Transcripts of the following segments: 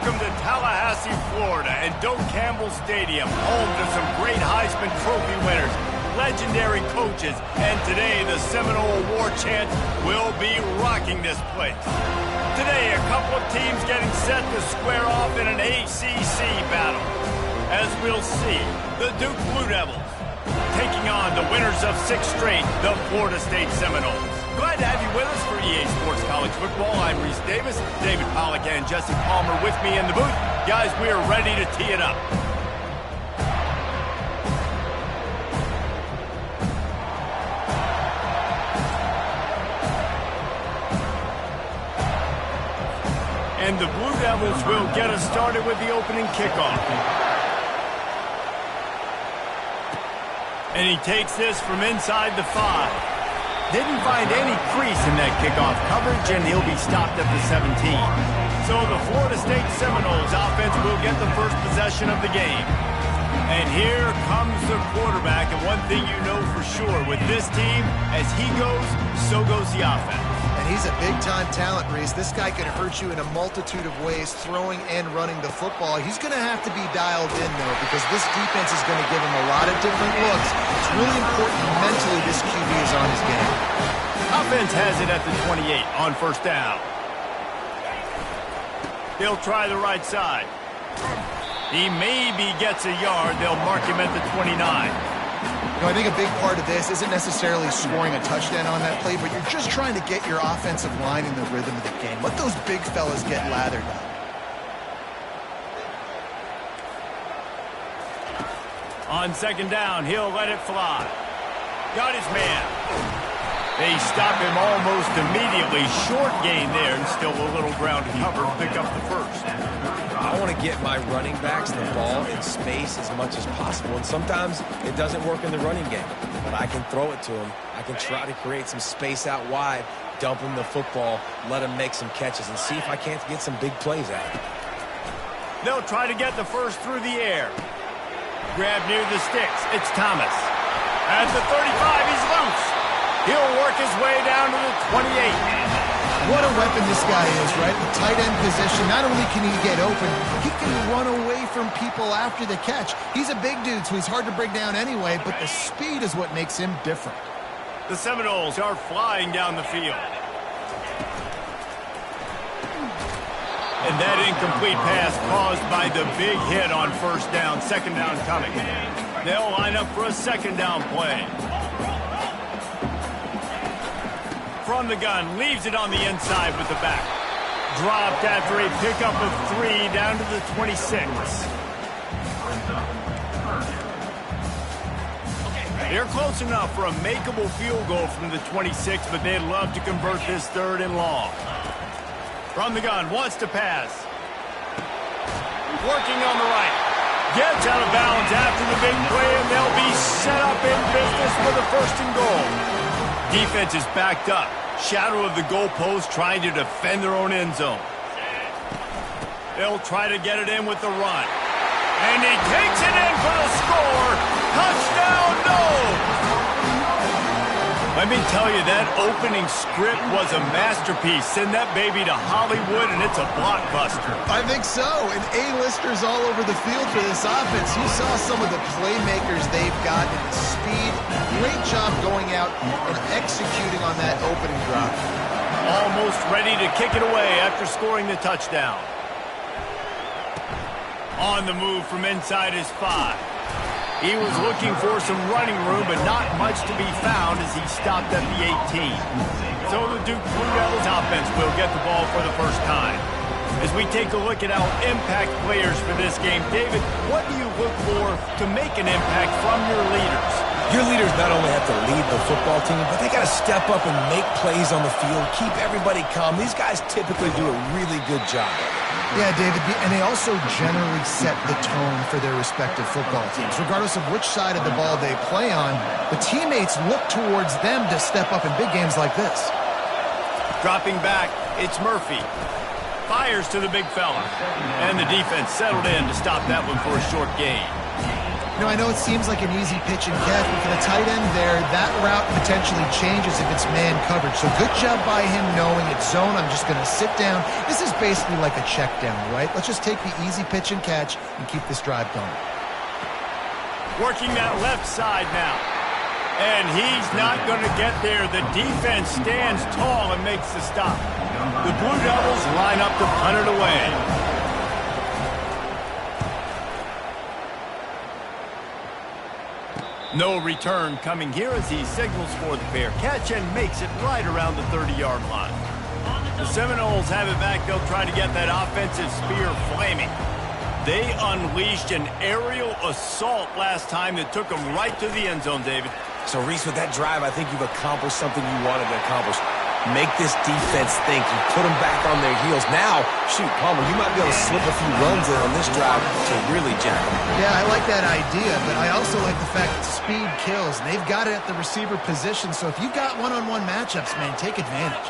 Welcome to Tallahassee, Florida, and Doak Campbell Stadium, home to some great Heisman Trophy winners, legendary coaches, and today the Seminole War Chant will be rocking this place. Today, a couple of teams getting set to square off in an ACC battle. As we'll see, the Duke Blue Devils taking on the winners of 6 straight, the Florida State Seminoles. Glad to have you with us for EA Sports College Football. I'm Reese Davis, David Pollack and Jesse Palmer with me in the booth. Guys, we are ready to tee it up. And the Blue Devils will get us started with the opening kickoff. And he takes this from inside the 5. Didn't find any crease in that kickoff coverage, and he'll be stopped at the 17. So the Florida State Seminoles offense will get the first possession of the game. And here comes the quarterback, and one thing you know for sure, with this team, as he goes, so goes the offense. And he's a big-time talent, Reese. This guy can hurt you in a multitude of ways, throwing and running the football. He's going to have to be dialed in, though, because this defense is going to give him a lot of different looks. It's really important mentally this QB is on his game. Offense has it at the 28 on first down. They'll try the right side. He maybe gets a yard. They'll mark him at the 29. You know, I think a big part of this isn't necessarily scoring a touchdown on that play, but you're just trying to get your offensive line in the rhythm of the game. Let those big fellas get lathered up. On second down, he'll let it fly. Got his man. They stop him almost immediately. Short gain there, and still a little ground to cover to pick up the first. I want to get my running backs the ball in space as much as possible, and sometimes it doesn't work in the running game, but I can throw it to them. I can try to create some space out wide, dump him the football, let him make some catches, and see if I can't get some big plays out of it. They'll try to get the first through the air. Grab near the sticks. It's Thomas. At the 35, he's loose. He'll work his way down to the 28. What a weapon this guy is, right? The tight end position, not only can he get open, he can run away from people after the catch. He's a big dude, so he's hard to break down anyway, but the speed is what makes him different. The Seminoles are flying down the field. And that incomplete pass caused by the big hit on first down. Second down coming. They'll line up for a second down play. From the gun, leaves it on the inside with the back. Dropped after a pickup of 3 down to the 26. They're close enough for a makeable field goal from the 26, but they'd love to convert this third and long. From the gun, wants to pass. Working on the right. Gets out of bounds after the big play, and they'll be set up in business for the first and goal. Defense is backed up. Shadow of the goalpost trying to defend their own end zone. They'll try to get it in with the run. And he takes it in for the score. Touchdown, no! Let me tell you, that opening script was a masterpiece. Send that baby to Hollywood, and it's a blockbuster. I think so, and A-listers all over the field for this offense. You saw some of the playmakers they've got in the speed. Great job going out and executing on that opening drive. Almost ready to kick it away after scoring the touchdown. On the move from inside his 5. He was looking for some running room, but not much to be found as he stopped at the 18. So the Duke Blue Devils offense will get the ball for the first time. As we take a look at our impact players for this game, David, what do you look for to make an impact from your leaders? Your leaders not only have to lead the football team, but they got to step up and make plays on the field, keep everybody calm. These guys typically do a really good job. Yeah, David, and they also generally set the tone for their respective football teams. Regardless of which side of the ball they play on, the teammates look towards them to step up in big games like this. Dropping back, it's Murphy. Fires to the big fella. And the defense settled in to stop that one for a short gain. I know it seems like an easy pitch and catch, but for the tight end there, that route potentially changes if it's man coverage. So good job by him knowing it's zone. I'm just going to sit down. This is basically like a check down, right? Let's just take the easy pitch and catch and keep this drive going. Working that left side now. And he's not going to get there. The defense stands tall and makes the stop. The Blue Devils line up to punt it away. No return coming here as he signals for the fair catch and makes it right around the 30-yard line. The Seminoles have it back. They'll try to get that offensive spear flaming. They unleashed an aerial assault last time that took them right to the end zone, David. So, Reese, with that drive, I think you've accomplished something you wanted to accomplish. Make this defense think. You put them back on their heels. Now, shoot, Palmer, you might be able to slip a few runs in on this drive to really jack them. Yeah, I like that idea, but I also like the fact that speed kills. And they've got it at the receiver position, so if you've got one-on-one matchups, man, take advantage.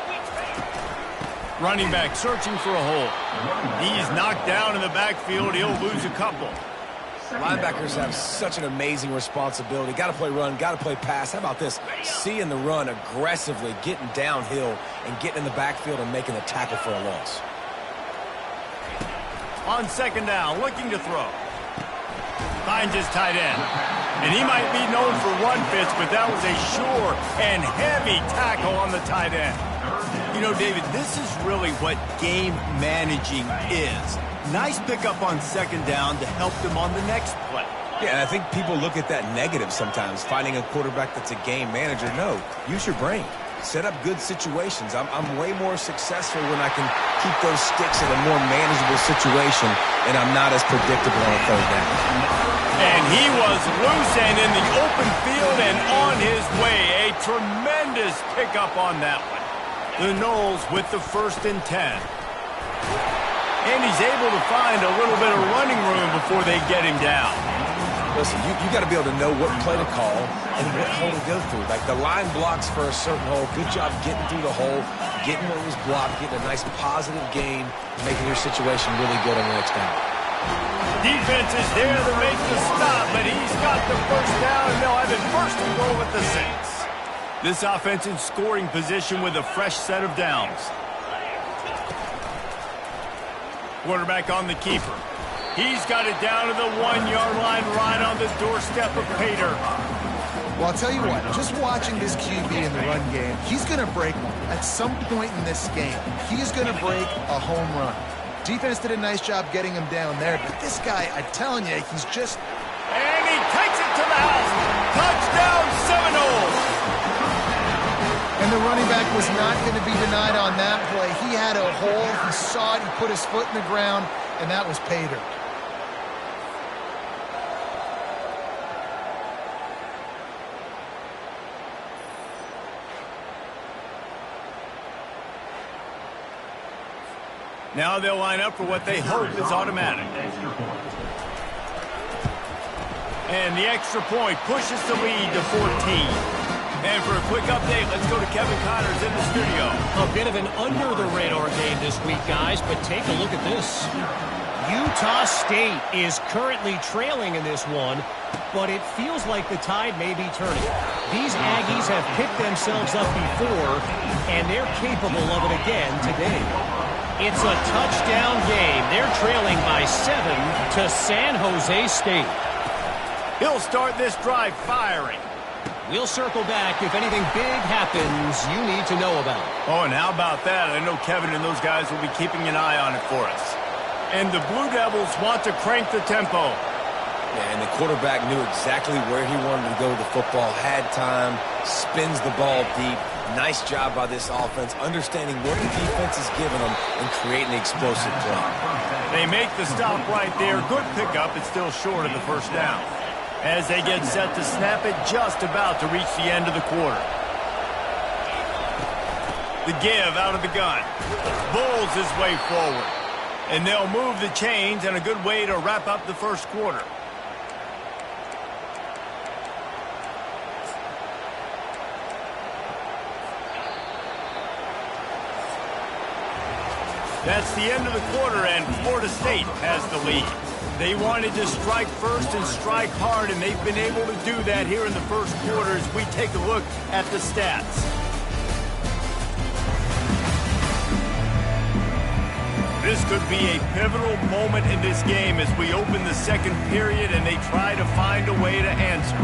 Running back searching for a hole. He's knocked down in the backfield. He'll lose a couple. Linebackers have such an amazing responsibility. Got to play run, got to play pass. How about this? Seeing the run aggressively, getting downhill, and getting in the backfield and making a tackle for a loss. On second down, looking to throw. Finds his tight end. And he might be known for run fits, but that was a sure and heavy tackle on the tight end. You know, David, this is really what game managing is. Nice pickup on second down to help them on the next play. Yeah, and I think people look at that negative sometimes, finding a quarterback that's a game manager. No, use your brain. Set up good situations. I'm way more successful when I can keep those sticks in a more manageable situation, and I'm not as predictable on a third down. And he was loose and in the open field and on his way. A tremendous pickup on that one. The Noles with the 1st and 10. And he's able to find a little bit of running room before they get him down. Listen, you got to be able to know what play to call and what hole to go through. Like the line blocks for a certain hole. Good job getting through the hole, getting what was blocked, getting a nice positive gain, making your situation really good on the next down. Defense is there to make the stop, but he's got the first down, and they'll have it first and goal at the 6. This offense in scoring position with a fresh set of downs. Quarterback on the keeper. He's got it down to the 1-yard line right on the doorstep of Pater. Well, I'll tell you what, just watching this QB in the run game, he's going to break one. At some point in this game, he's going to break a home run. Defense did a nice job getting him down there, but this guy, I'm telling you, he's just... And he takes it to the house. Touchdown, Seminoles. And the running back was not going to be denied on that play. He had a hole. He saw it. He put his foot in the ground, and that was Pater. Now they'll line up for what they hope is automatic. And the extra point pushes the lead to 14. And for a quick update, let's go to Kevin Connors in the studio. A bit of an under-the-radar game this week, guys, but take a look at this. Utah State is currently trailing in this one, but it feels like the tide may be turning. These Aggies have picked themselves up before, and they're capable of it again today. It's a touchdown game. They're trailing by 7 to San Jose State. He'll start this drive firing. We'll circle back if anything big happens you need to know about. Oh, and how about that? I know Kevin and those guys will be keeping an eye on it for us. And the Blue Devils want to crank the tempo. Yeah, and the quarterback knew exactly where he wanted to go with the football, had time, spins the ball deep. Nice job by this offense, understanding what the defense is giving them and creating an explosive play. They make the stop right there. Good pickup. It's still short of the first down. As they get set to snap it, just about to reach the end of the quarter. The give out of the gun. Bulls his way forward. And they'll move the chains, and a good way to wrap up the first quarter. That's the end of the quarter, and Florida State has the lead. They wanted to strike first and strike hard, and they've been able to do that here in the first quarter as we take a look at the stats. This could be a pivotal moment in this game as we open the second period and they try to find a way to answer.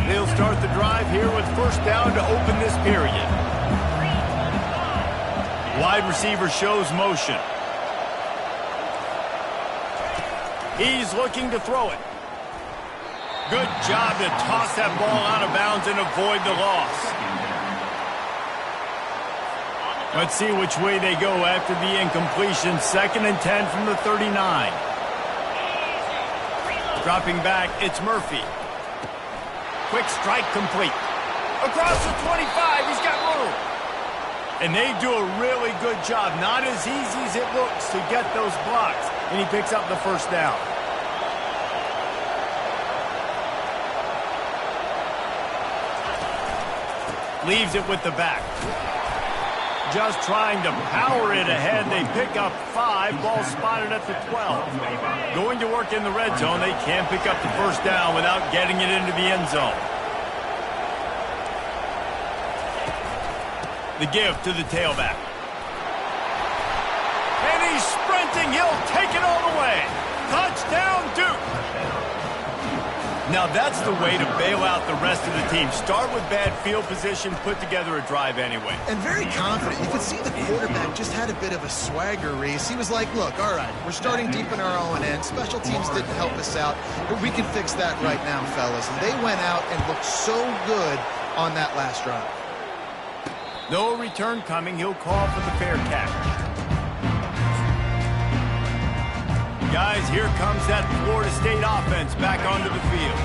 They'll start the drive here with first down to open this period. Wide receiver shows motion. He's looking to throw it. Good job to toss that ball out of bounds and avoid the loss. Let's see which way they go after the incompletion. 2nd and 10 from the 39. Dropping back, it's Murphy. Quick strike complete. Across the 25, he's got room. And they do a really good job. Not as easy as it looks to get those blocks. And he picks up the first down. Leaves it with the back. Just trying to power it ahead. They pick up 5. Ball spotted at the 12. Going to work in the red zone. They can't pick up the first down without getting it into the end zone. The give to the tailback. And he's sprinting. He'll take it all the way. Touchdown, Duke. Now that's the way to bail out the rest of the team. Start with bad field position, put together a drive anyway. And very confident. You could see the quarterback just had a bit of a swagger, Reese. He was like, look, all right, we're starting deep in our own end. Special teams didn't help us out, but we can fix that right now, fellas. And they went out and looked so good on that last drive. No return coming. He'll call for the fair catch. Guys, here comes that Florida State offense back onto the field.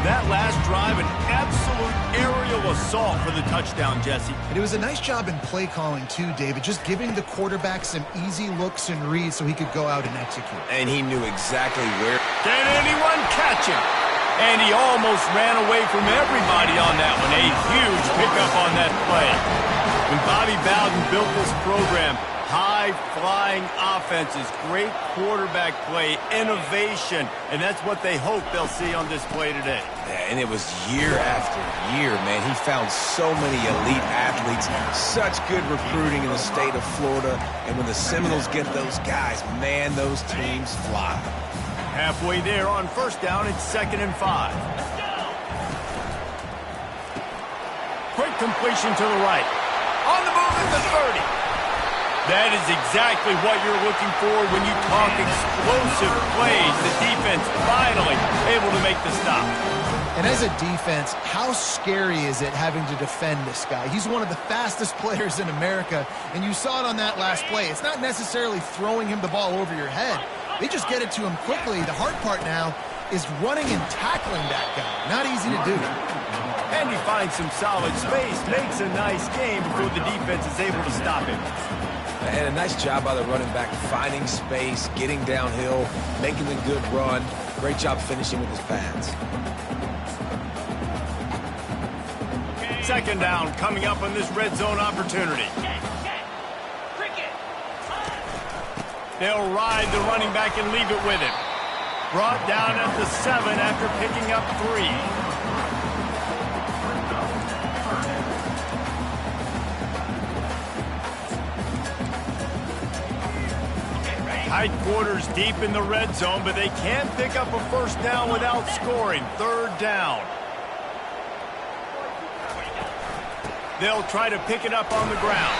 That last drive, an absolute aerial assault for the touchdown, Jesse. And it was a nice job in play calling, too, David, just giving the quarterback some easy looks and reads so he could go out and execute. And he knew exactly where. Can anyone catch him? And he almost ran away from everybody on that one. A huge pickup on that play. When Bobby Bowden built this program, high-flying offenses, great quarterback play, innovation, and that's what they hope they'll see on display today. Yeah, and it was year after year, man. He found so many elite athletes, such good recruiting in the state of Florida, and when the Seminoles get those guys, man, those teams fly. Halfway there on first down, it's 2nd and 5. Quick completion to the right. On the move at the 30. That is exactly what you're looking for when you talk explosive plays. The defense finally able to make the stop. And as a defense, how scary is it having to defend this guy? He's one of the fastest players in America, and you saw it on that last play. It's not necessarily throwing him the ball over your head. They just get it to him quickly. The hard part now is running and tackling that guy. Not easy to do. And he finds some solid space, makes a nice game before the defense is able to stop him. And a nice job by the running back, finding space, getting downhill, making a good run. Great job finishing with his pads. 2nd down coming up on this red zone opportunity. They'll ride the running back and leave it with him. Brought down at the 7 after picking up 3. Tight quarters deep in the red zone, but they can't pick up a first down without scoring. 3rd down. They'll try to pick it up on the ground.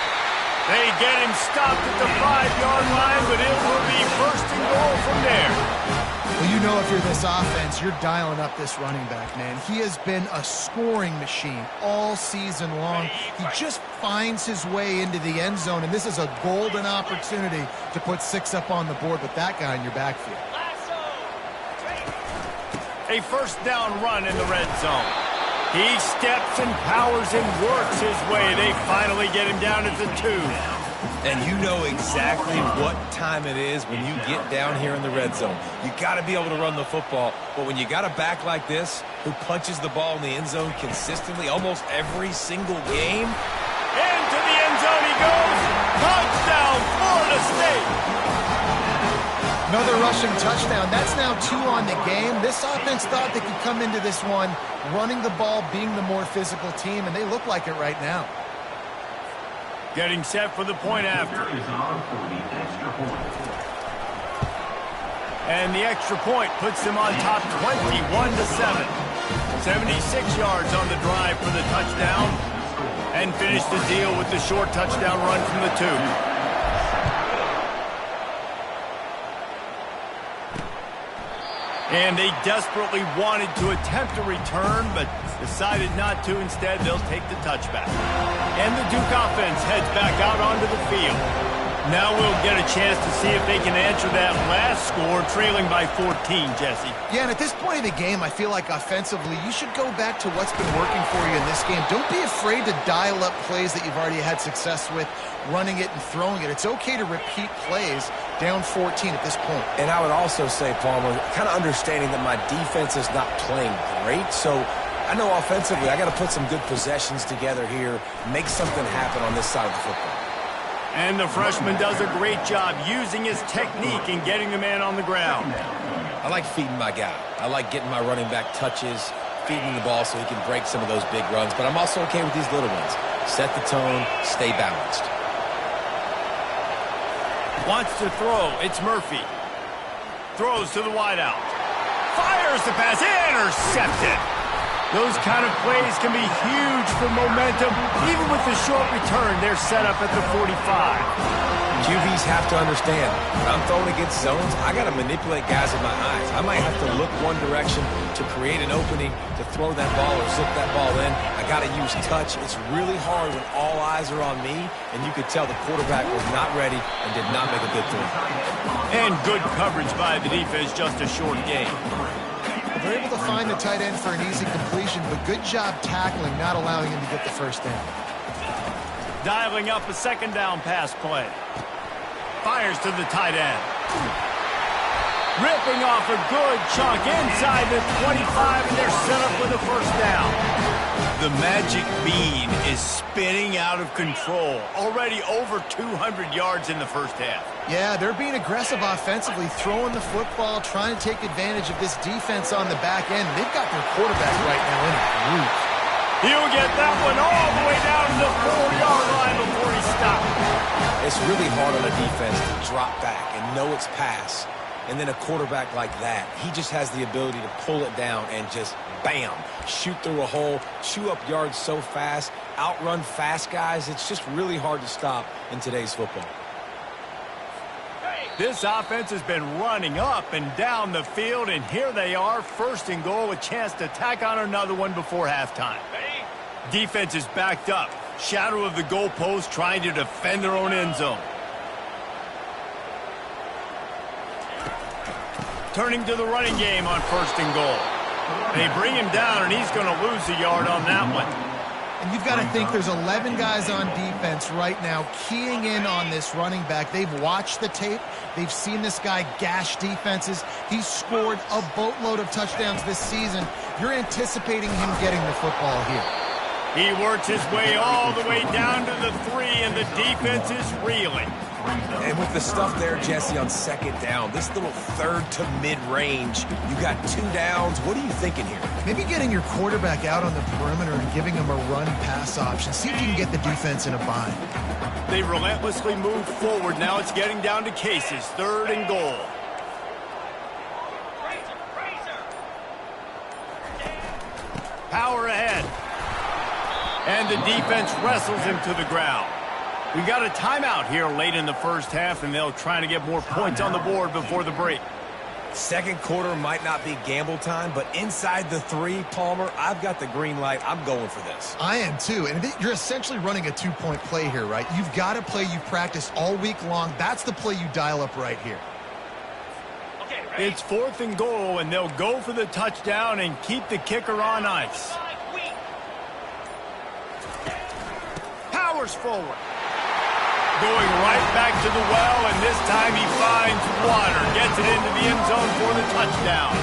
They get him stopped at the 5-yard line, but it will be 1st and goal from there. Well, you know if you're this offense, you're dialing up this running back, man. He has been a scoring machine all season long. He just finds his way into the end zone, and this is a golden opportunity to put 6 up on the board with that guy in your backfield. A first down run in the red zone. He steps and powers and works his way. They finally get him down at the 2. And you know exactly what time it is when you get down here in the red zone. You got to be able to run the football. But when you got a back like this who punches the ball in the end zone consistently almost every single game. Into the end zone he goes. Touchdown, Florida State. Another rushing touchdown. That's now 2 on the game. This offense thought they could come into this one running the ball, being the more physical team, and they look like it right now. Getting set for the point after. And the extra point puts them on top 21-7. 76 yards on the drive for the touchdown. And finish the deal with the short touchdown run from the 2. And they desperately wanted to attempt a return, but decided not to. Instead, they'll take the touchback. And the Duke offense heads back out onto the field. Now we'll get a chance to see if they can answer that last score, trailing by 14, Jesse. Yeah, and at this point in the game, I feel like offensively, you should go back to what's been working for you in this game. Don't be afraid to dial up plays that you've already had success with, running it and throwing it. It's okay to repeat plays down 14 at this point. And I would also say, Palmer, kind of understanding that my defense is not playing great, so I know offensively I got to put some good possessions together here, make something happen on this side of the football. And the freshman does a great job using his technique and getting the man on the ground. I like feeding my guy. I like getting my running back touches, feeding the ball so he can break some of those big runs. But I'm also okay with these little ones. Set the tone, stay balanced. Wants to throw. It's Murphy. Throws to the wideout. Fires the pass. Intercepted. Those kind of plays can be huge for momentum. Even with the short return, they're set up at the 45. QBs have to understand, when I'm throwing against zones, I got to manipulate guys with my eyes. I might have to look one direction to create an opening to throw that ball or zip that ball in. I got to use touch. It's really hard when all eyes are on me, and you could tell the quarterback was not ready and did not make a good throw. And good coverage by the defense, just a short game. They're able to find the tight end for an easy completion, but good job tackling, not allowing him to get the first down. Dialing up a second down pass play. Fires to the tight end. Ripping off a good chunk inside the 25, and they're set up with a first down. The magic bean is spinning out of control. Already over 200 yards in the first half. Yeah, they're being aggressive offensively, throwing the football, trying to take advantage of this defense on the back end. They've got their quarterback right now in a groove. He'll get that one all the way down to the 4-yard line before he stops. It's really hard on a defense to drop back and know it's pass. And then a quarterback like that, he just has the ability to pull it down and just, bam, shoot through a hole, chew up yards so fast, outrun fast guys. It's just really hard to stop in today's football. This offense has been running up and down the field, and here they are, first and goal, a chance to tack on another one before halftime. Defense is backed up. Shadow of the goalpost, trying to defend their own end zone. Turning to the running game on first and goal. They bring him down, and he's going to lose a yard on that one. And you've got to think there's 11 guys on defense right now keying in on this running back. They've watched the tape. They've seen this guy gash defenses. He's scored a boatload of touchdowns this season. You're anticipating him getting the football here. He works his way all the way down to the 3, and the defense is reeling. And with the stuff there, Jesse, on second down, this little third to mid-range, you got 2 downs. What are you thinking here? Maybe getting your quarterback out on the perimeter and giving him a run-pass option. See if you can get the defense in a bind. They relentlessly move forward. Now it's getting down to cases. Third and goal. Power ahead. And the defense wrestles him to the ground. We got a timeout here late in the first half, and they'll try to get more points on the board before the break. Second quarter might not be gamble time, but inside the 3, Palmer, I've got the green light. I'm going for this. I am too, and you're essentially running a 2-point play here, right? You've got a play you practiced all week long. That's the play you dial up right here. Okay, it's 4th and goal, and they'll go for the touchdown and keep the kicker on ice. Powers forward. Going right back to the well, and this time he finds water. Gets it into the end zone for the touchdown.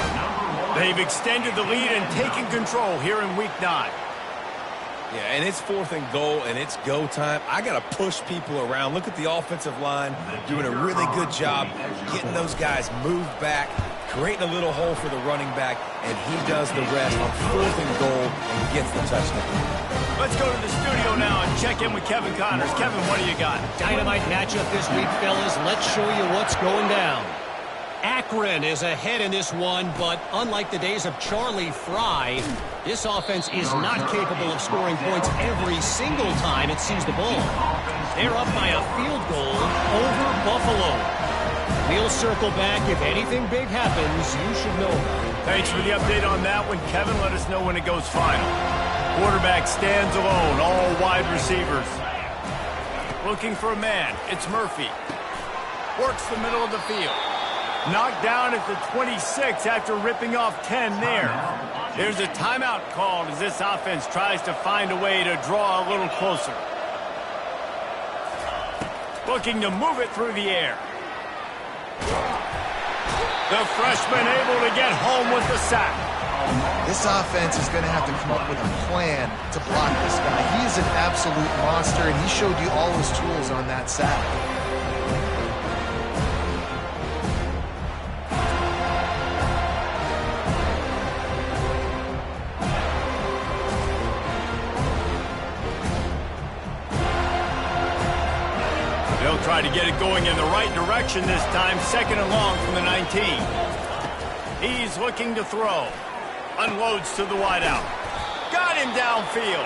They've extended the lead and taken control here in Week 9. Yeah, and it's 4th and goal, and it's go time. I got to push people around. Look at the offensive line doing a really good job getting those guys moved back, creating a little hole for the running back, and he does the rest on 4th and goal and gets the touchdown. Let's go to the studio now and check in with Kevin Connors. Kevin, what do you got? Dynamite matchup this week, fellas. Let's show you what's going down. Akron is ahead in this one, but unlike the days of Charlie Fry, this offense is not capable of scoring points every single time it sees the ball. They're up by a field goal over Buffalo. We'll circle back. If anything big happens, you should know about it. Thanks for the update on that one, Kevin. Let us know when it goes final. Quarterback stands alone, all wide receivers. Looking for a man. It's Murphy. Works the middle of the field. Knocked down at the 26 after ripping off 10 there. There's a timeout called as this offense tries to find a way to draw a little closer. Looking to move it through the air. The freshman able to get home with the sack. This offense is going to have to come up with a plan to block this guy. He is an absolute monster, and he showed you all his tools on that sack. They'll try to get it going in the right direction this time. 2nd and long from the 19. He's looking to throw. Unloads to the wideout. Got him downfield.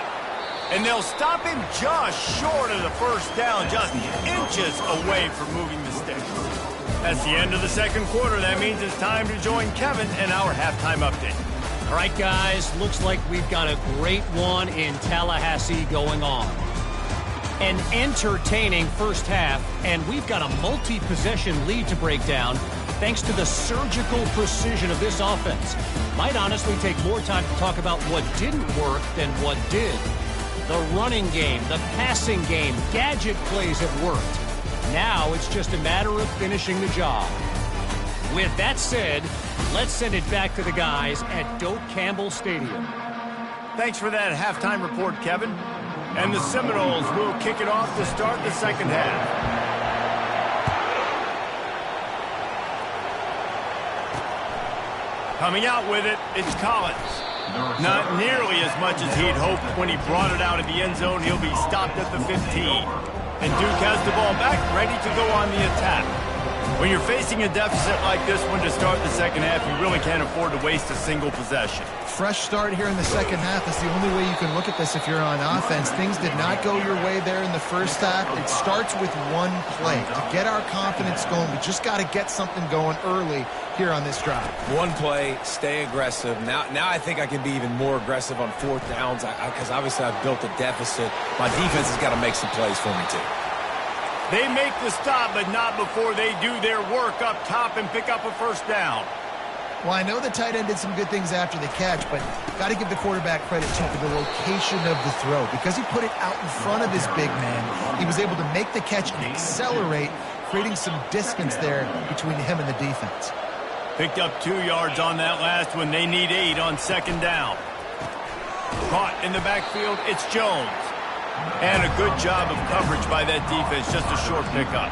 And they'll stop him just short of the first down, just inches away from moving the sticks. That's the end of the 2nd quarter. That means it's time to join Kevin and our halftime update. All right, guys, looks like we've got a great one in Tallahassee going on. An entertaining first half, and we've got a multi-possession lead to break down thanks to the surgical precision of this offense. Might honestly take more time to talk about what didn't work than what did. The running game, the passing game, gadget plays have worked. Now it's just a matter of finishing the job. With that said, let's send it back to the guys at Doak Campbell Stadium. Thanks for that halftime report, Kevin. And the Seminoles will kick it off to start the 2nd half. Coming out with it, it's Collins. Not nearly as much as he'd hoped when he brought it out of the end zone. He'll be stopped at the 15. And Duke has the ball back, ready to go on the attack. When you're facing a deficit like this one to start the 2nd half, you really can't afford to waste a single possession. Fresh start here in the 2nd half is the only way you can look at this if you're on offense. Things did not go your way there in the first half. It starts with one play. To get our confidence going, we just got to get something going early here on this drive. One play, stay aggressive. Now I think I can be even more aggressive on 4th downs because obviously I've built a deficit. My defense has got to make some plays for me too. They make the stop, but not before they do their work up top and pick up a first down. Well, I know the tight end did some good things after the catch, but got to give the quarterback credit, too, for the location of the throw. Because he put it out in front of his big man, he was able to make the catch and accelerate, creating some distance there between him and the defense. Picked up 2 yards on that last one. They need 8 on 2nd down. Caught in the backfield, it's Jones. And a good job of coverage by that defense, just a short pickup.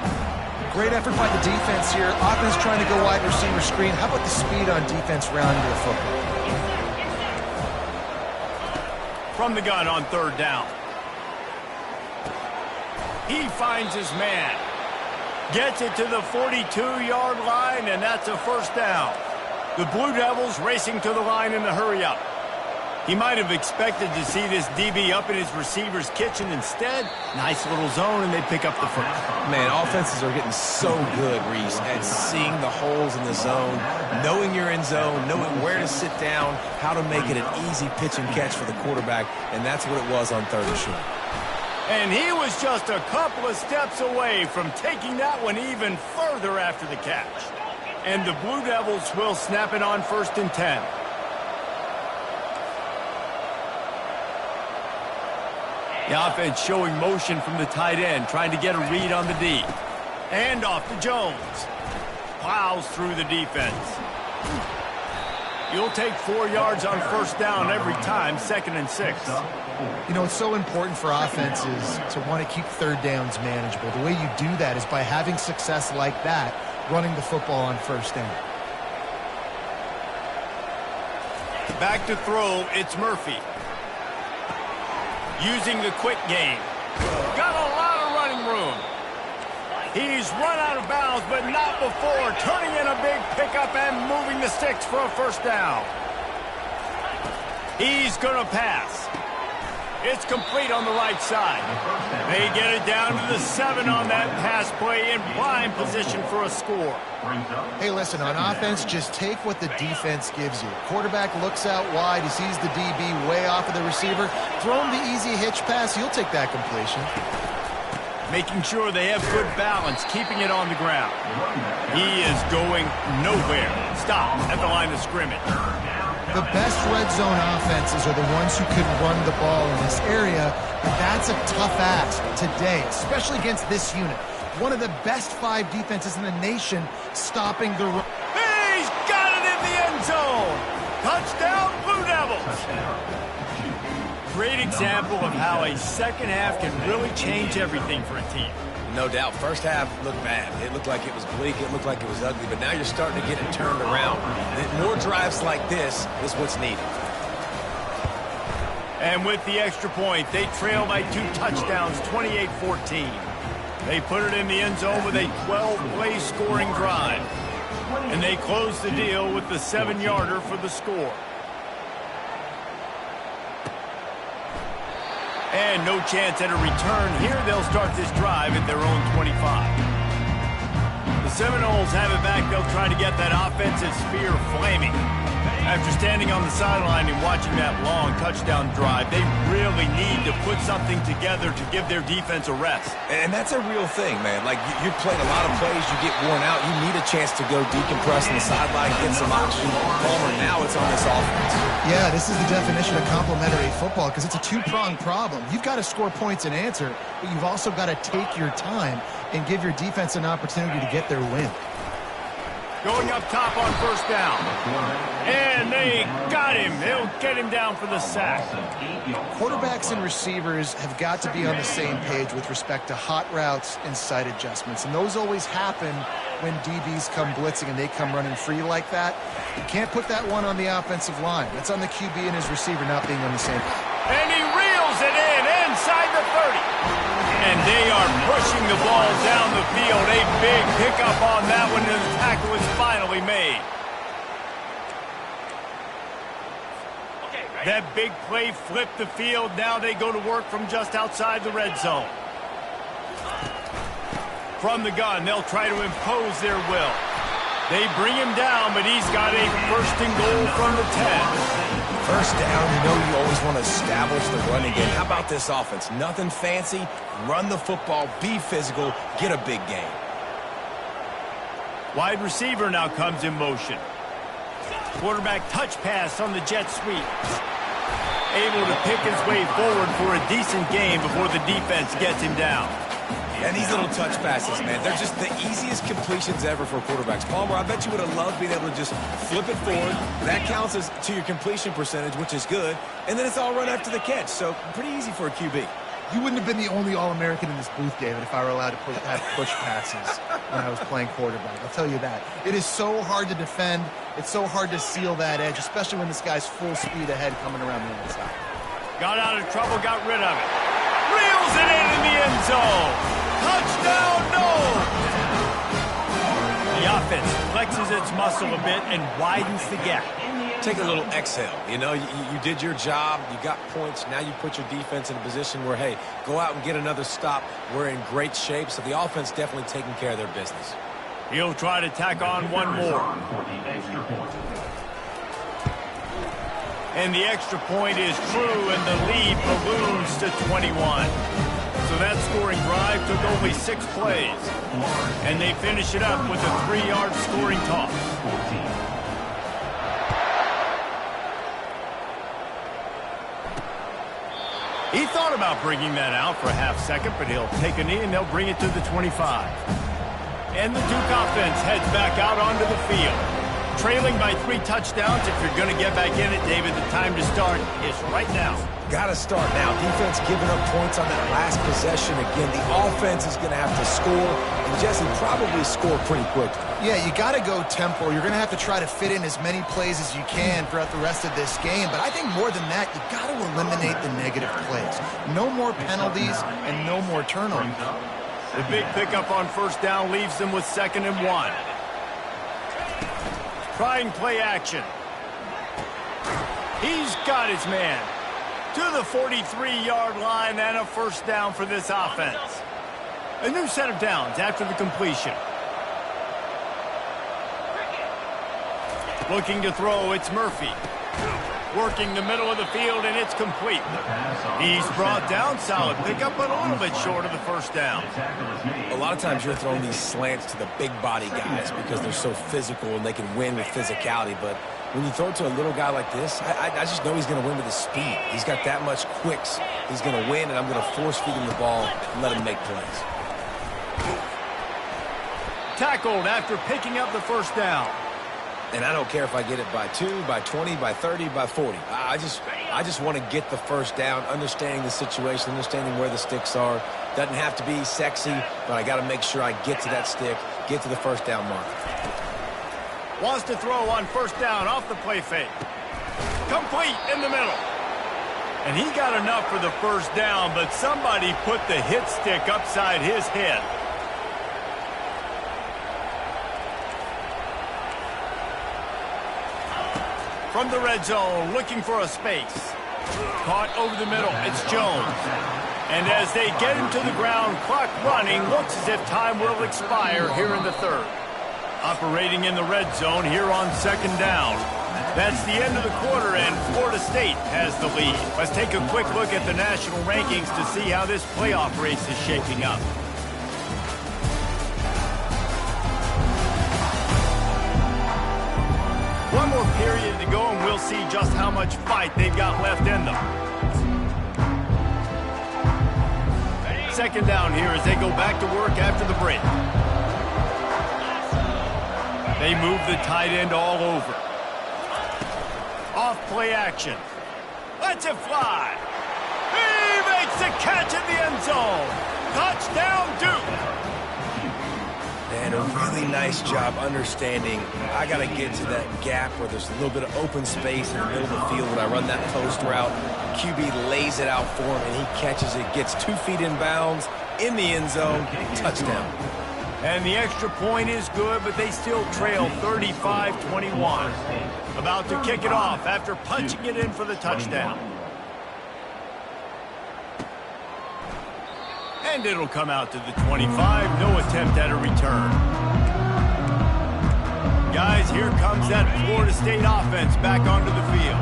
Great effort by the defense here. Offense trying to go wide receiver screen. How about the speed on defense rounding the football? From the gun on 3rd down. He finds his man. Gets it to the 42-yard line, and that's a first down. The Blue Devils racing to the line in the hurry-up. He might have expected to see this DB up in his receiver's kitchen. Instead, nice little zone, and they pick up the first. Man, offenses are getting so good, Reese, at seeing the holes in the zone, knowing you're in zone, knowing where to sit down, how to make it an easy pitch and catch for the quarterback, and that's what it was on 3rd and short. And he was just a couple of steps away from taking that one even further after the catch. And the Blue Devils will snap it on 1st and 10. The offense showing motion from the tight end, trying to get a read on the D. And off to Jones. Plows through the defense. You'll take 4 yards on first down every time, 2nd and 6. You know, it's so important for offenses to want to keep third downs manageable. The way you do that is by having success like that, running the football on first down. Back to throw, it's Murphy. Using the quick game. Got a lot of running room. He's run out of bounds, but not before. Turning in a big pickup and moving the sticks for a first down. He's going to pass. It's complete on the right side. They get it down to the 7 on that pass play in prime position for a score. Hey, listen, on offense, just take what the defense gives you. Quarterback looks out wide. He sees the DB way off of the receiver. Throw him the easy hitch pass. You'll take that completion. Making sure they have good balance, keeping it on the ground. He is going nowhere. Stop at the line of scrimmage. The best red zone offenses are the ones who could run the ball in this area, but that's a tough ask today, especially against this unit. One of the best 5 defenses in the nation stopping the run. He's got it in the end zone. Touchdown, Blue Devils. Great example of how a second half can really change everything for a team. No doubt. First half looked bad. It looked like it was bleak. It looked like it was ugly. But now you're starting to get it turned around. More drives like this is what's needed. And with the extra point, they trail by 2 touchdowns, 28-14. They put it in the end zone with a 12-play scoring drive. And they close the deal with the 7-yarder for the score. And no chance at a return here. They'll start this drive at their own 25. The Seminoles have it back. They'll try to get that offensive sphere flaming. After standing on the sideline and watching that long touchdown drive, they really need to put something together to give their defense a rest. And that's a real thing, man. Like, you've played a lot of plays, you get worn out, you need a chance to go decompress on the sideline, get some oxygen. Palmer, now it's on this offense. Yeah, this is the definition of complementary football because it's a 2-pronged problem. You've got to score points and answer, but you've also got to take your time and give your defense an opportunity to get their win. Going up top on first down. And they got him. They'll get him down for the sack. Quarterbacks and receivers have got to be on the same page with respect to hot routes and sight adjustments. And those always happen when DBs come blitzing and they come running free like that. You can't put that one on the offensive line. That's on the QB and his receiver not being on the same page. And he reels it in inside the 30. And they are pushing the ball down the field. A big pickup on that one, and the tackle is finally made. That big play flipped the field. Now they go to work from just outside the red zone. From the gun, they'll try to impose their will. They bring him down, but he's got a first and goal from the 10. First down, you know you always want to establish the running game. How about this offense? Nothing fancy. Run the football, be physical, get a big gain. Wide receiver now comes in motion. Quarterback touch pass on the jet sweep. Able to pick his way forward for a decent game before the defense gets him down. And these little touch passes, man, they're just the easiest completions ever for quarterbacks. Palmer, I bet you would have loved being able to just flip it forward. That counts as to your completion percentage, which is good. And then it's all run after the catch. So pretty easy for a QB. You wouldn't have been the only All-American in this booth, David, if I were allowed to have push passes when I was playing quarterback. I'll tell you that. It is so hard to defend. It's so hard to seal that edge, especially when this guy's full speed ahead coming around the outside. Got out of trouble, got rid of it. Reels it in the end zone. Touchdown, no! The offense flexes its muscle a bit and widens the gap. Take a little exhale. You know, you did your job. You got points. Now you put your defense in a position where, hey, go out and get another stop. We're in great shape, so the offense definitely taking care of their business. He'll try to tack on one more. And the extra point is true, and the lead balloons to 21. So that scoring drive took only 6 plays. And they finish it up with a 3-yard scoring toss. He thought about bringing that out for a half second, but he'll take a knee and they'll bring it to the 25. And the Duke offense heads back out onto the field. Trailing by 3 touchdowns. If you're going to get back in it, David, the time to start is right now. Got to start now. Defense giving up points on that last possession. Again, the offense is going to have to score, and Jesse, probably score pretty quickly. Yeah, you got to go tempo. You're going to have to try to fit in as many plays as you can throughout the rest of this game. But I think more than that, you got to eliminate the negative plays. No more penalties and no more turnovers. The big pickup on first down leaves them with 2nd and 1. Trying play action. He's got his man to the 43-yard line and a first down for this offense. A new set of downs after the completion. Looking to throw, it's Murphy. Working the middle of the field, and it's complete. He's brought down. Solid pickup, but a little bit short of the first down. A lot of times you're throwing these slants to the big body guys because they're so physical and they can win with physicality. But when you throw it to a little guy like this, I just know he's going to win with his speed. He's got that much quicks. He's going to win, and I'm going to force feed him the ball and let him make plays. Tackled after picking up the first down. And I don't care if I get it by 2, by 20, by 30, by 40. I just want to get the first down, understanding the situation, understanding where the sticks are. Doesn't have to be sexy, but I got to make sure I get to that stick, get to the first down mark. Wants to throw on first down off the play fake. Complete in the middle. And he got enough for the first down, but somebody put the hit stick upside his head. From the red zone, looking for a space. Caught over the middle, it's Jones. And as they get him to the ground, clock running, looks as if time will expire here in the 3rd. Operating in the red zone here on 2nd down. That's the end of the quarter, and Florida State has the lead. Let's take a quick look at the national rankings to see how this playoff race is shaping up. One more period to go, and we'll see just how much fight they've got left in them. 2nd down here as they go back to work after the break. They move the tight end all over. Off play action. Lets it fly. He makes the catch in the end zone. Touchdown, Duke. And a really nice job understanding I got to get to that gap where there's a little bit of open space in the middle of the field. When I run that post route, QB lays it out for him, and he catches it, gets 2 feet in bounds, in the end zone, touchdown. And the extra point is good, but they still trail 35-21. About to kick it off after punching it in for the touchdown. And it'll come out to the 25. No attempt at a return. Guys, here comes that Florida State offense back onto the field.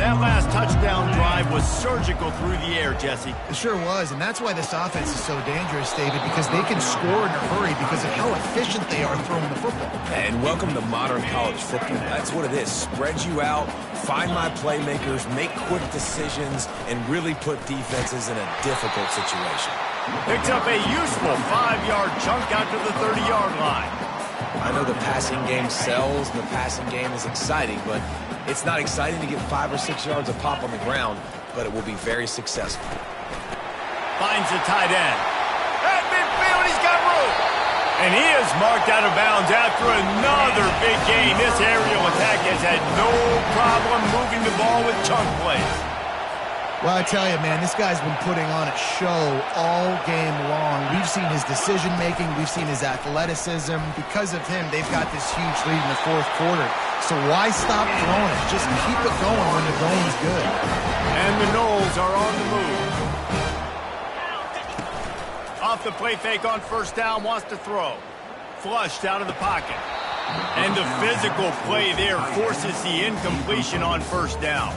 That last touchdown drive was surgical through the air, Jesse. It sure was, and that's why this offense is so dangerous, David, because they can score in a hurry because of how efficient they are throwing the football. And welcome to modern college football. That's what it is. Spread you out, find my playmakers, make quick decisions, and really put defenses in a difficult situation. Picks up a useful 5-yard chunk out to the 30-yard line. I know the passing game sells and the passing game is exciting, but it's not exciting to get 5 or 6 yards of pop on the ground, but it will be very successful. Finds the tight end. At midfield, he's got room. And he is marked out of bounds after another big gain. This aerial attack has had no problem moving the ball with chunk plays. Well, I tell you, man, this guy's been putting on a show all game long. We've seen his decision-making. We've seen his athleticism. Because of him, they've got this huge lead in the 4th quarter. So why stop throwing it? Just keep it going when the going's good. And the Knowles are on the move. Off the play fake on first down, wants to throw. Flushed out of the pocket. And the physical play there forces the incompletion on first down.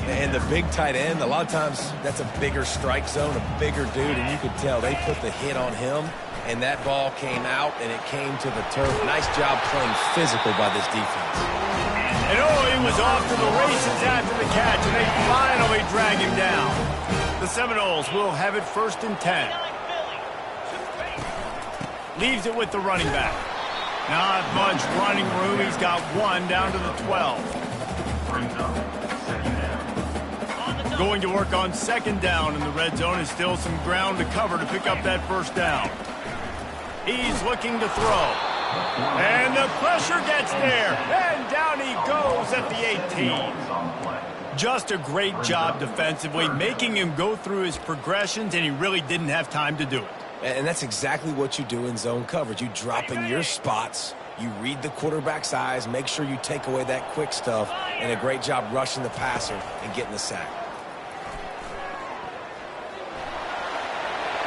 And the big tight end, a lot of times that's a bigger strike zone, a bigger dude, and you could tell they put the hit on him, and that ball came out, and it came to the turf. Nice job playing physical by this defense. And oh, he was off to the races after the catch, and they finally drag him down. The Seminoles will have it 1st and 10. Leaves it with the running back. Not much running room. He's got 1 down to the 12. Going to work on 2nd down in the red zone, and still some ground to cover to pick up that 1st down. He's looking to throw. And the pressure gets there. And down he goes at the 18. Just a great job defensively, making him go through his progressions, and he really didn't have time to do it. And that's exactly what you do in zone coverage. You drop in your spots, you read the quarterback's eyes, make sure you take away that quick stuff, and a great job rushing the passer and getting the sack.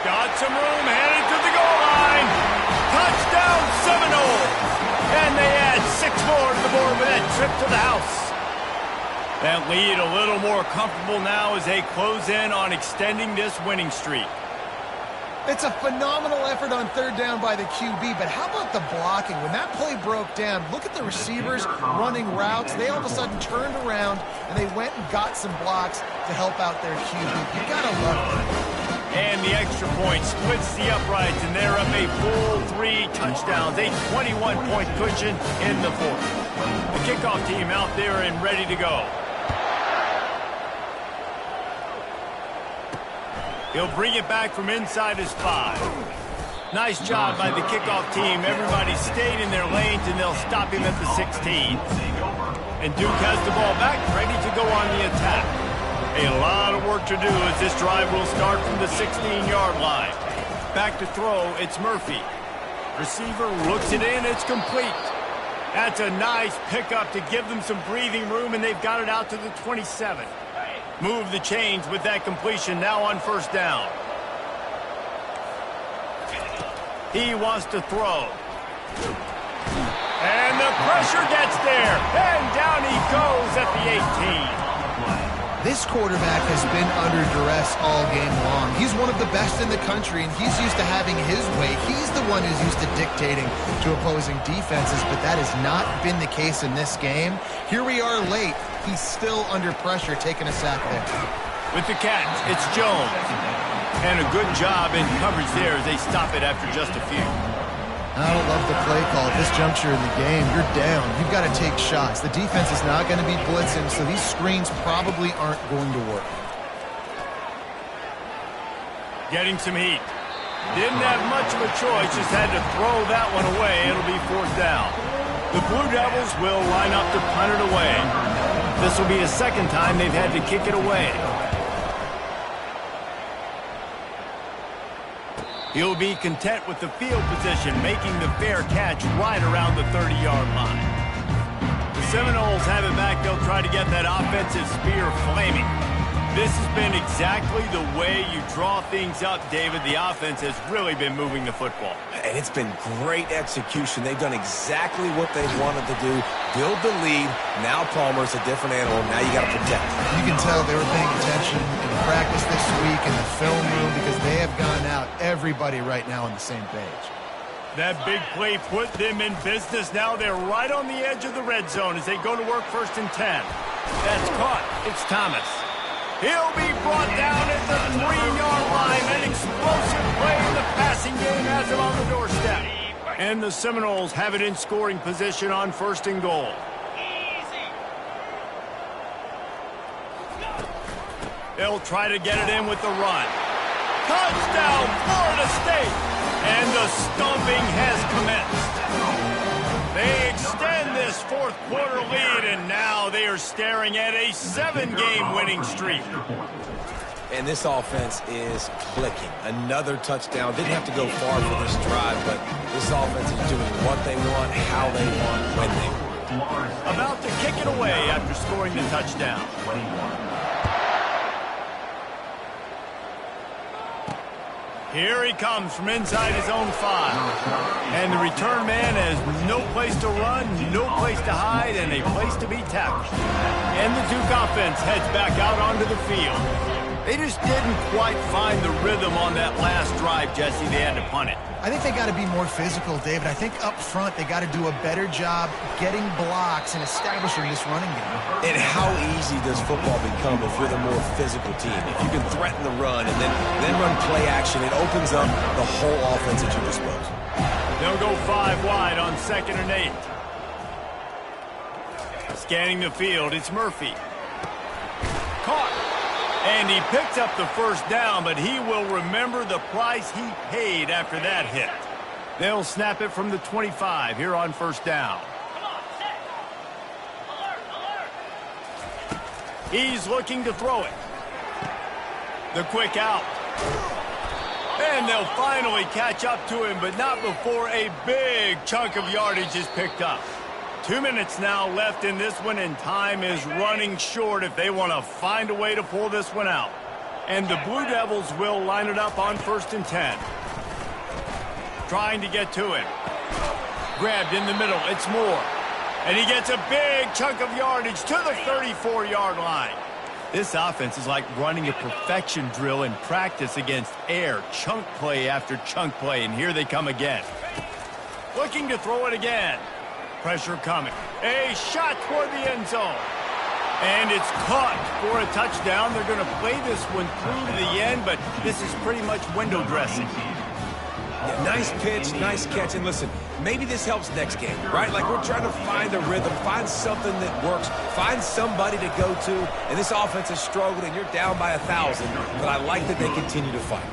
Got some room, headed to the goal line. Touchdown Seminoles. And they add 6 more to the board with that trip to the house. That lead a little more comfortable now as they close in on extending this winning streak. It's a phenomenal effort on 3rd down by the QB, but how about the blocking? When that play broke down, look at the receivers running routes. They all of a sudden turned around, and they went and got some blocks to help out their QB. You gotta love it. And the extra point splits the uprights, and they're up a full 3 touchdowns, a 21-point cushion in the 4th. The kickoff team out there and ready to go. He'll bring it back from inside his 5. Nice job by the kickoff team. Everybody stayed in their lanes, and they'll stop him at the 16. And Duke has the ball back, ready to go on the attack. A lot of work to do as this drive will start from the 16-yard line. Back to throw, it's Murphy. Receiver looks it in, it's complete. That's a nice pickup to give them some breathing room, and they've got it out to the 27. Move the chains with that completion now on 1st down. He wants to throw. And the pressure gets there. And down he goes at the 18. This quarterback has been under duress all game long. He's one of the best in the country, and he's used to having his way. He's the one who's used to dictating to opposing defenses, but that has not been the case in this game. Here we are late. He's still under pressure, taking a sack there. With the catch, it's Jones. And a good job in coverage there as they stop it after just a few. I don't love the play call at this juncture in the game. You're down. You've got to take shots. The defense is not going to be blitzing, so these screens probably aren't going to work. Getting some heat. Didn't have much of a choice, just had to throw that one away. It'll be 4th down. The Blue Devils will line up to punt it away. This will be a 2nd time they've had to kick it away. He'll be content with the field position, making the fair catch right around the 30-yard line. The Seminoles have it back. They'll try to get that offensive spear flaming. This has been exactly the way you draw things up, David. The offense has really been moving the football. And it's been great execution. They've done exactly what they wanted to do. Build the lead. Now Palmer's a different animal. Now you got to protect. You can tell they were paying attention in practice this week in the film room because they have gone out, everybody right now on the same page. That big play put them in business. Now they're right on the edge of the red zone as they go to work 1st and 10. That's caught. It's Thomas. He'll be brought down at the 3-yard line. An explosive play in the passing game has him on the doorstep. And the Seminoles have it in scoring position on 1st and goal. They'll try to get it in with the run. Touchdown, Florida State! And the stomping has commenced. They extend this 4th quarter lead, and now they are staring at a 7-game winning streak. And this offense is clicking. Another touchdown. Didn't have to go far for this drive, but this offense is doing what they want, how they want, when they want. About to kick it away after scoring the touchdown. Here he comes from inside his own 5. And the return man has no place to run, no place to hide, and a place to be tackled. And the Duke offense heads back out onto the field. They just didn't quite find the rhythm on that last drive, Jesse. They had to punt it. I think they got to be more physical, David. I think up front they got to do a better job getting blocks and establishing this running game. And how easy does football become if you're the more physical team? If you can threaten the run and then run play action, it opens up the whole offense at your disposal. They'll go 5 wide on 2nd and 8. Scanning the field, it's Murphy. Caught. And he picked up the first down, but he will remember the price he paid after that hit. They'll snap it from the 25 here on 1st down. He's looking to throw it. The quick out. And they'll finally catch up to him, but not before a big chunk of yardage is picked up. 2 minutes now left in this one, and time is running short if they want to find a way to pull this one out. And the Blue Devils will line it up on 1st and 10. Trying to get to him. Grabbed in the middle. It's Moore. And he gets a big chunk of yardage to the 34-yard line. This offense is like running a perfection drill in practice against air. Chunk play after chunk play, and here they come again. Looking to throw it again. Pressure coming. A shot toward the end zone. And it's caught for a touchdown. They're going to play this one through to the end, but this is pretty much window dressing. Yeah, nice pitch, nice catch. And listen, maybe this helps next game, right? Like we're trying to find a rhythm, find something that works, find somebody to go to. And this offense has struggled, and you're down by 1,000. But I like that they continue to fight.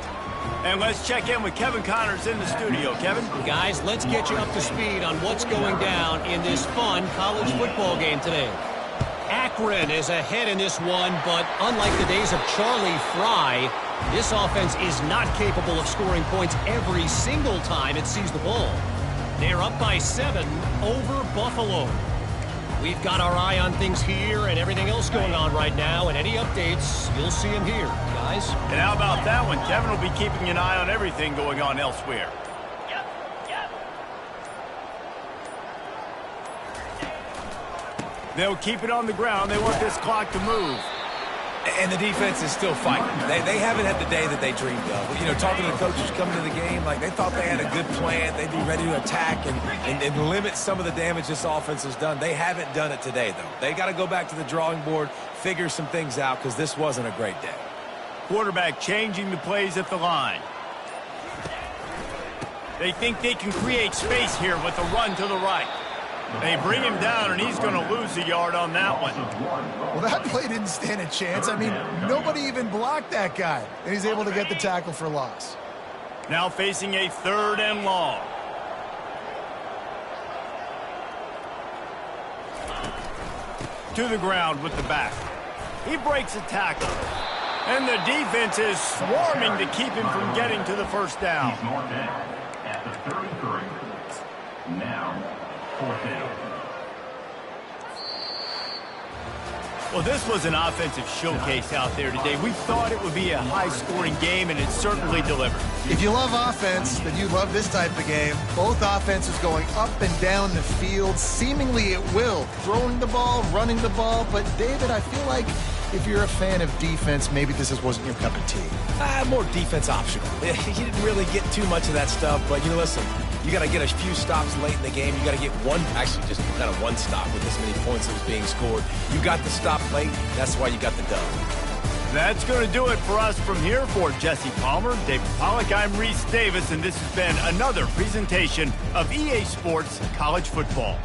And let's check in with Kevin Connors in the studio. Kevin? Guys, let's get you up to speed on what's going down in this fun college football game today. Akron is ahead in this one, but unlike the days of Charlie Fry, this offense is not capable of scoring points every single time it sees the ball. They're up by 7 over Buffalo. We've got our eye on things here and everything else going on right now, and any updates, you'll see them here, guys. And how about that one? Kevin will be keeping an eye on everything going on elsewhere. They'll keep it on the ground. They want this clock to move. And the defense is still fighting. They haven't had the day that they dreamed of. You know, talking to the coaches coming to the game, like they thought they had a good plan. They'd be ready to attack and limit some of the damage this offense has done. They haven't done it today, though. They got to go back to the drawing board, figure some things out, because this wasn't a great day. Quarterback changing the plays at the line. They think they can create space here with a run to the right. They bring him down, and he's going to lose a yard on that one. Well, that play didn't stand a chance. I mean, nobody even blocked that guy, and he's able to get the tackle for loss. Now facing a 3rd and long. To the ground with the back. He breaks a tackle. And the defense is swarming to keep him from getting to the first down. He's marked down at the 33. Now, 4th down. Well, this was an offensive showcase out there today. We thought it would be a high-scoring game, and it certainly delivered. If you love offense, then you love this type of game. Both offenses going up and down the field, seemingly at will. Throwing the ball, running the ball. But, David, I feel like if you're a fan of defense, maybe this wasn't your cup of tea. More defense optional. You didn't really get too much of that stuff, but, listen, you got to get a few stops late in the game. You got to get just kind of one stop with this many points that was being scored. You got the stop late. That's why you got the dub. That's going to do it for us from here. For Jesse Palmer, David Pollack, I'm Reese Davis, and this has been another presentation of EA Sports College Football.